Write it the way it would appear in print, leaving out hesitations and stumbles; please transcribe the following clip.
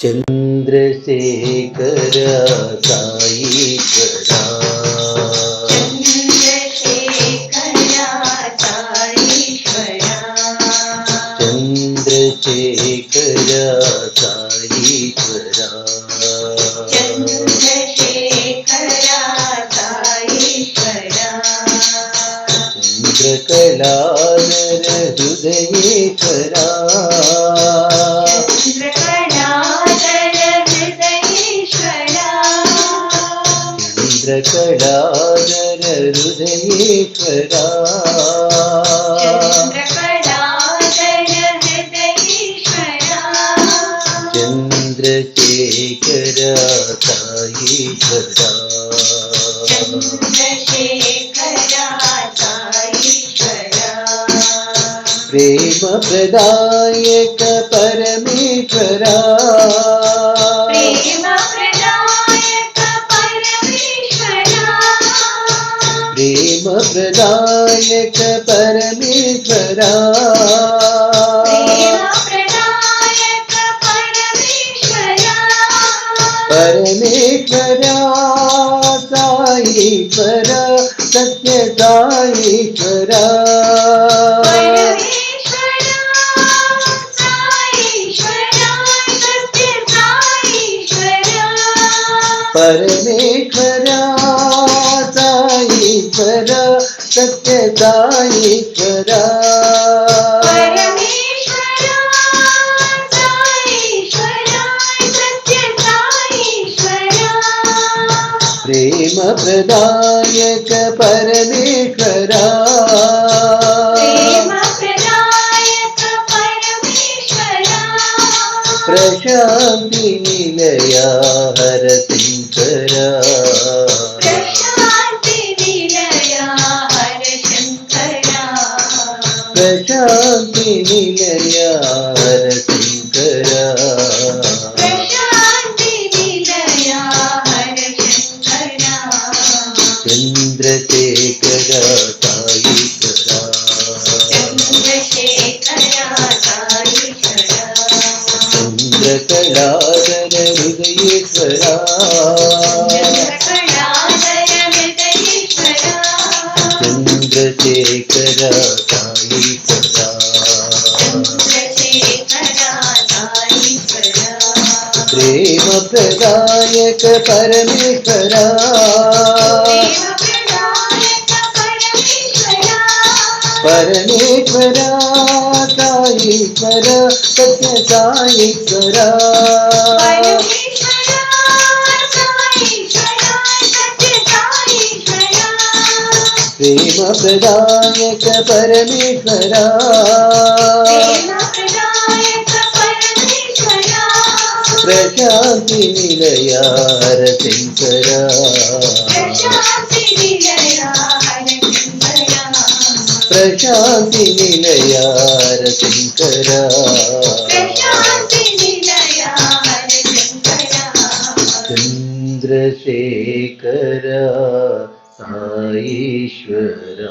Chandrasekhara Saieshwara Chandrasekhara Saieshwara చంద్రకళాధర హృదయేశ్వర చంద్రకళాధర హృదయేశ్వర Chandrasekhara Saieshwara Prema ప్రదాయక Parameshwara Prema ప్రదాయక Parameshwara Parameshwara Saieshwara Satya Saieshwara Parameshwara Saieshwara Satya Saieshwara Prema ప్రదాయక Parameshwara Prashanti Nilaya Hara Shankara Prashanti Nilaya Hara Shankara Chandrasekhara Saieshwara చంద్రకళాధర హృదయేశ్వర Chandrasekhara Saieshwara Prema ప్రదాయక Parameshwara Parameshwara Saieshwara Satya Saieshwara Prema ప్రదాయక Parameshwara Prashanti Nilaya Hara Shankara Prashanti Nilaya Hara Shankara Chandrasekhara Saieshwara